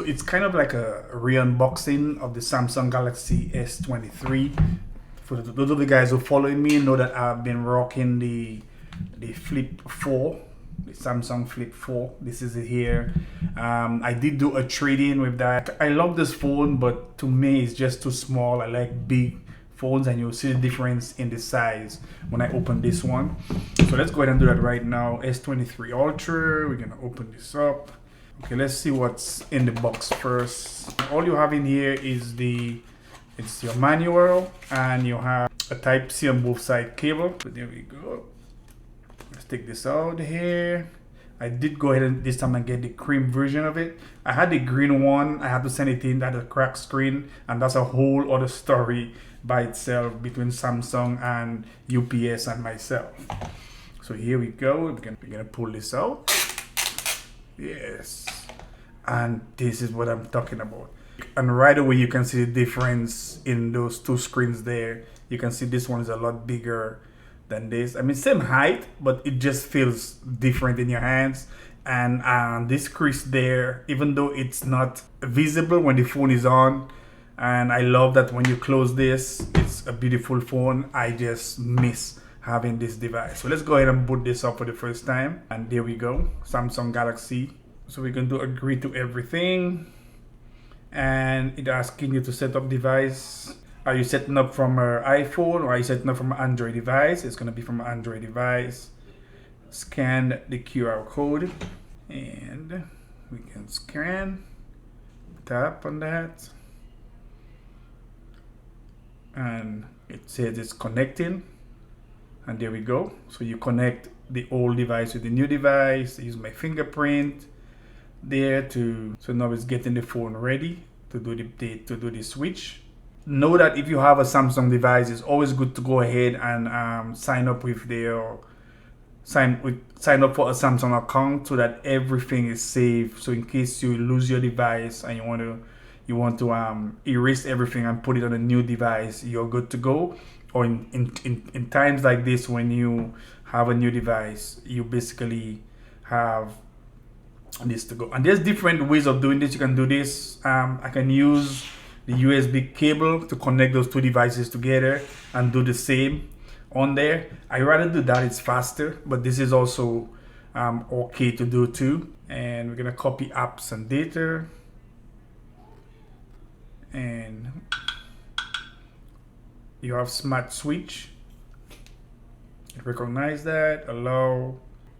It's kind of like a re-unboxing of the Samsung Galaxy S23. For those of the guys who follow me know that I've been rocking the Flip 4, the Samsung Flip 4. This is it here. I did do a trade-in with that. I love this phone, but to me it's just too small. I like big phones, and you'll see the difference in the size when I open this one. So let's go ahead and do that right now. S23 Ultra, we're gonna open this up. Okay, let's see what's in the box first. All you have in here is it's your manual, and you have a Type-C on both side cable. So there we go. Let's take this out here. I did go ahead and this time and get the cream version of it. I had the green one. I had to send it in. That a cracked screen, and that's a whole other story by itself between Samsung and UPS and myself. So here we go. We're gonna pull this out. Yes, and this is what I'm talking about. And right away you can see the difference in those two screens there. You can see this one is a lot bigger than this. I mean, same height, but it just feels different in your hands. And this crease there, even though it's not visible when the phone is on, and I love that when you close this, it's a beautiful phone. I just miss having this device. So let's go ahead and boot this up for the first time, and there we go, Samsung Galaxy. So we're going to agree to everything, and it's asking you to set up device. Are you setting up from an iPhone, or are you setting up from an Android device? It's going to be from an Android device. Scan the QR code, and we can scan, tap on that, and it says it's connecting. And there we go. So you connect the old device with the new device. I use my fingerprint there so now it's getting the phone ready to do the switch. Know that if you have a Samsung device, it's always good to go ahead and sign up for a Samsung account, so that everything is safe. So in case you lose your device and you want to erase everything and put it on a new device, you're good to go. Or in times like this, when you have a new device, you basically have this to go. And there's different ways of doing this. You can do this. I can use the USB cable to connect those two devices together and do the same on there. I rather do that, it's faster, but this is also okay to do too. And we're gonna copy apps and data, and you have smart switch. Recognize that, allow,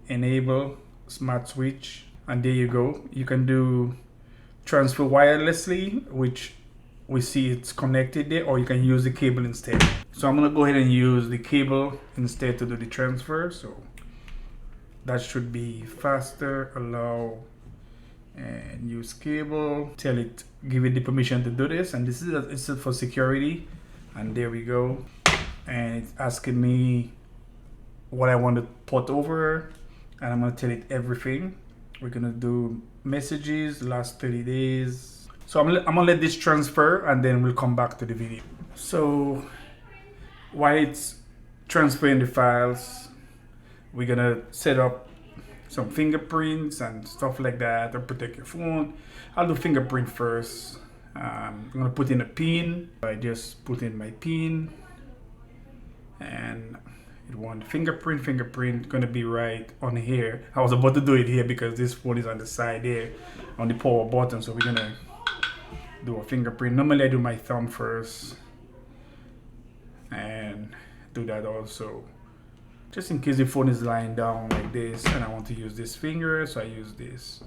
enable smart switch, and there you go. You can do transfer wirelessly, which we see it's connected there, or you can use the cable instead. So I'm gonna go ahead and use the cable instead to do the transfer. So that should be faster. Allow and use cable. Tell it, give it the permission to do this, and this is for security. And there we go. And it's asking me what I want to port over, and I'm gonna tell it everything. We're gonna do messages, last 30 days. So I'm gonna let this transfer, and then we'll come back to the video. So while it's transferring the files, we're gonna set up some fingerprints and stuff like that to protect your phone. I'll do fingerprint first. I'm gonna put in a pin. I just put in my pin, and it wants fingerprint gonna be right on here. I was about to do it here because this phone is on the side here on the power button. So we're gonna do a fingerprint. Normally I do my thumb first, and do that also, just in case the phone is lying down like this and I want to use this finger. So I use this,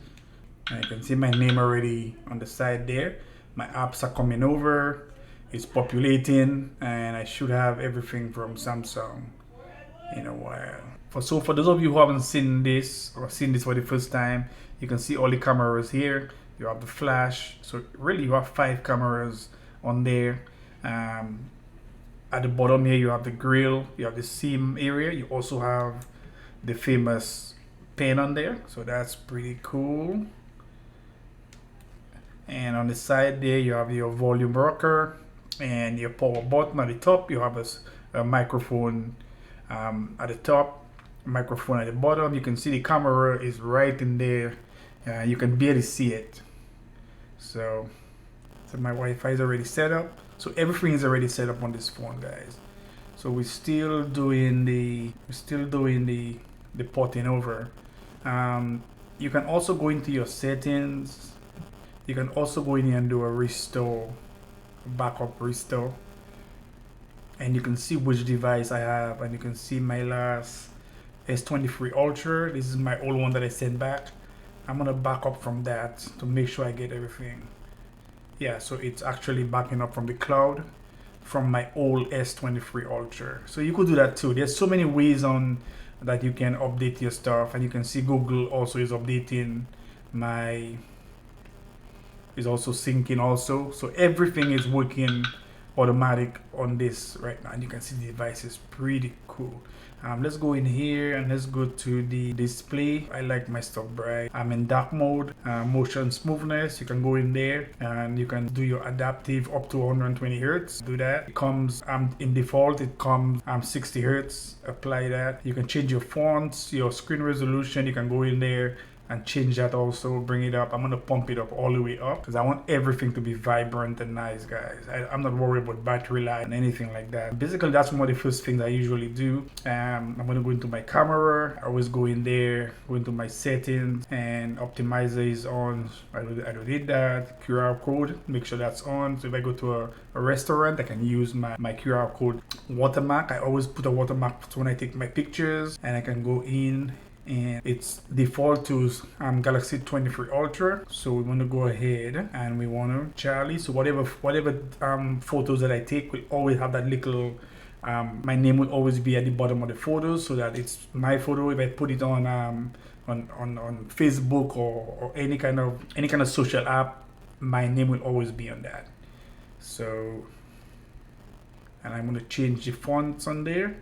and you can see my name already on the side there. My apps are coming over, it's populating, and I should have everything from Samsung in a while. For those of you who haven't seen this, or seen this for the first time, you can see all the cameras here. You have the flash, so really you have 5 cameras on there. At the bottom here you have the grill, you have the SIM area, you also have the famous pen on there, so that's pretty cool. And on the side there you have your volume rocker and your power button. At the top you have a microphone at the top, microphone at the bottom. You can see the camera is right in there. You can barely see it. So my Wi-Fi is already set up. So everything is already set up on this phone, guys. So we're still doing the porting over. You can also go into your settings. You can also go in here and do a restore, backup restore, and you can see which device I have, and you can see my last S23 Ultra. This is my old one that I sent back. I'm gonna back up from that to make sure I get everything. Yeah, so it's actually backing up from the cloud from my old S23 Ultra. So you could do that too. There's so many ways on that you can update your stuff, and you can see Google also is updating is also syncing also. So everything is working automatic on this right now, and you can see the device is pretty cool. Let's go in here and let's go to the display. I like my stuff bright. I'm in dark mode, motion smoothness. You can go in there and you can do your adaptive up to 120 hertz. Do that. It comes in default, it comes 60 hertz. Apply that. You can change your fonts, your screen resolution. You can go in there and change that also, bring it up. I'm gonna pump it up all the way up because I want everything to be vibrant and nice, guys. I'm not worried about battery life and anything like that. Basically, that's one of the first things I usually do. I'm gonna go into my camera. I always go in there, go into my settings, and optimizer is on. I did that. QR code, make sure that's on. So if I go to a restaurant, I can use my QR code watermark. I always put a watermark when I take my pictures, and I can go in, and it's default to Galaxy 23 Ultra. So we want to go ahead and we want to Charlie. So whatever photos that I take will always have that little my name will always be at the bottom of the photos, so that it's my photo. If I put it on Facebook or any kind of social app, my name will always be on that. So, and I'm going to change the fonts on there,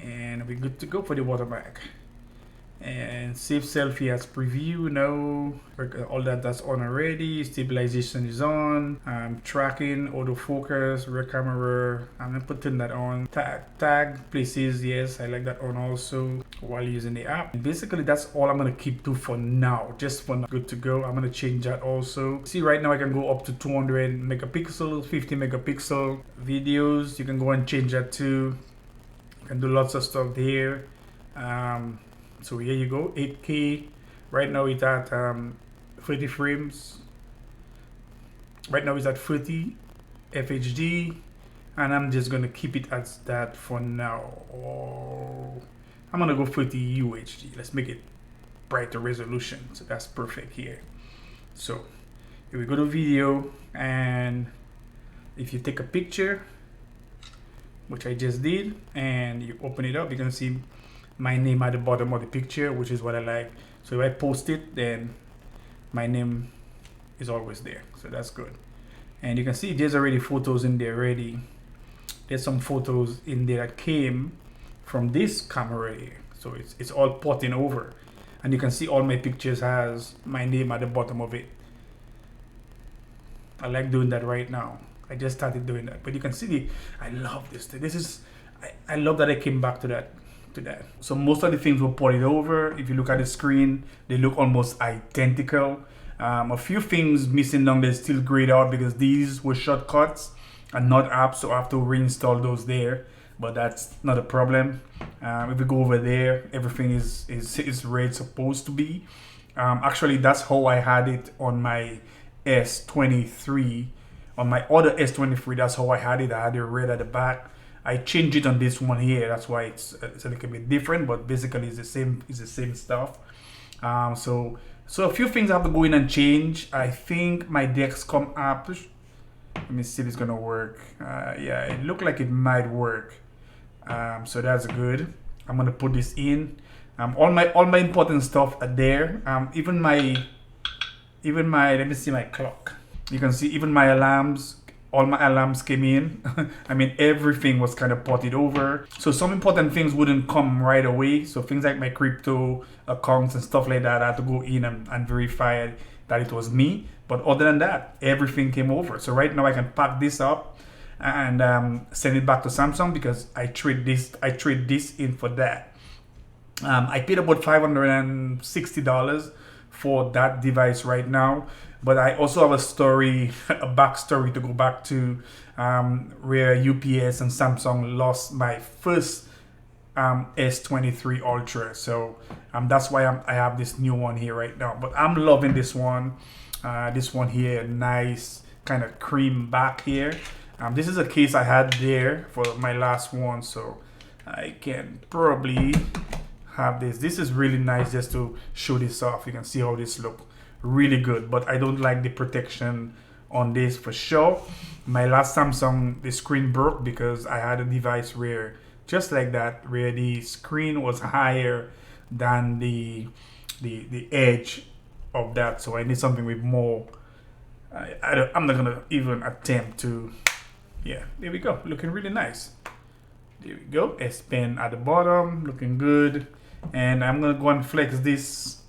and we're good to go for the watermark. And save selfie as preview. No, all that's on already. Stabilization is on. Tracking, autofocus, rear camera. I'm not putting that on. Tag places, yes, I like that on also while using the app. And basically, that's all I'm gonna keep to for now. Just for now, good to go. I'm gonna change that also. See, right now I can go up to 200 megapixels, 50 megapixel videos. You can go and change that too. You can do lots of stuff there. So here you go, 8K. Right now it's at 30 frames. Right now it's at 30 FHD, and I'm just gonna keep it as that for now. I'm gonna go 30 UHD. Let's make it brighter resolution. So that's perfect here. So here we go to video, and if you take a picture, which I just did, and you open it up, you can see my name at the bottom of the picture, which is what I like. So if I post it, then my name is always there. So that's good. And you can see there's already photos in there already. There's some photos in there that came from this camera here. So it's all porting over. And you can see all my pictures has my name at the bottom of it. I like doing that right now. I just started doing that. But you can see I love this thing. I love that I came back to that. So most of the things were ported over. If you look at the screen, they look almost identical. A few things missing down there still grayed out because these were shortcuts and not apps, so I have to reinstall those there, but that's not a problem. If we go over there, everything is where it's supposed to be. Actually, that's how I had it on my S23. On my other S23, that's how I had it. I had it red at the back. I changed it on this one here. That's why it's a little bit different, but basically it's the same stuff. So a few things I have to go in and change. I think my Dexcom app. Let me see if it's gonna work. Yeah, it looked like it might work. So that's good. I'm gonna put this in. All my important stuff are there. Even my let me see my clock. You can see even my alarms. All my alarms came in. I mean, everything was kind of ported over. So some important things wouldn't come right away. So things like my crypto accounts and stuff like that, I had to go in and verify that it was me. But other than that, everything came over. So right now I can pack this up and send it back to Samsung because I trade this in for that. I paid about $560 for that device right now. But I also have a story, a backstory to go back to, where UPS and Samsung lost my first S23 Ultra. So that's why I have this new one here right now. But I'm loving this one. This one here, nice kind of cream back here. This is a case I had there for my last one, so I can probably have this. This is really nice, just to show this off. You can see how this look really good, but I don't like the protection on this for sure. My last Samsung, the screen broke because I had a device where, just like that, where the screen was higher than the edge of that. So I need something with more. I'm not gonna even attempt to. Yeah, there we go, looking really nice. There we go, S Pen at the bottom, looking good. And I'm gonna go and flex this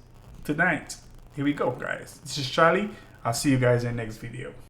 tonight. Here we go, guys. This is Charlie. I'll see you guys in the next video.